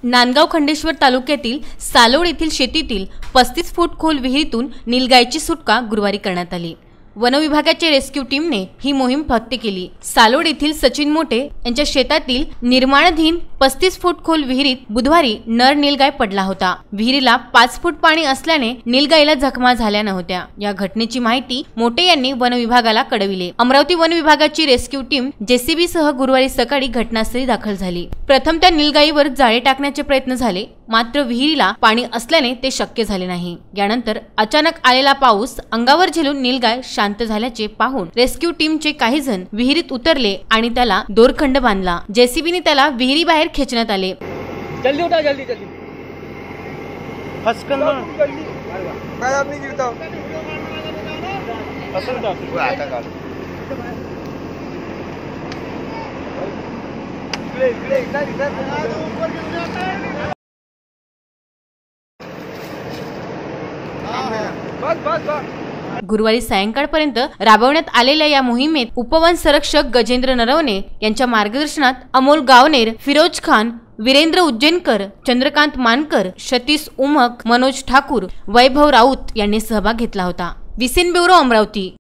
नांदगाव खंडेश्वर तालुक्यातील सालोड येथील शेतीतील 35 फूट खोल विहिरीतून नीलगायची सुटका गुरुवारी करण्यात आली। वन विभागाच्या रेस्क्यू टीमने ही मोहीम फत्ते केली। सालोड येथील सचिन मोटे यांच्या शेतातील निर्माणाधीन 35 फूट खोल विहिरीत बुधवारी नर नीलगाय पडला होता। विहिरीला 5 फूट पाणी असल्याने नीलगायला जखमा झाल्या नव्हत्या। या घटनेची माहिती मोटे यांनी वन विभागाला कळविली। अमरावती वन विभागाची रेस्क्यू टीम जेसीबी सह गुरुवारी सकाळी घटनास्थळी दाखल झाली। प्रथम त्या नीलगायीवर जाळे टाकण्याचे प्रयत्न झाले, मात्र विहिरीला पाणी असल्याने ते शक्य झाले नाही। यानंतर अचानक आलेला पाऊस अंगावर झेलून नीलगाय शांत झाल्याचे पाहून रेस्क्यू टीमचे काही जण विहिरीत उतरले आणि त्याला दोरखंड बांधला। जेसीबीने त्याला विहिरी बाहेर खेचण्यात आले। जल्दी उठा, जल्दी जल्दी फसकन मैं अब नहीं गिरता असल का वो आता काल इकडे ऊपर गिर जाता है। बस बस बस। गुरुवारी सायंकाळपर्यंत राबवण्यात आलेल्या या मोहिमेत उपवन संरक्षक गजेंद्र नरवणे यांच्या मार्गदर्शनात अमोल गावनेर, फिरोज खान, वीरेंद्र उज्जैनकर, चंद्रकांत मानकर, सतीश उमक, मनोज ठाकूर, वैभव राऊत यांनी सहभाग घेतला होता। विसिन ब्युरो अमरावती।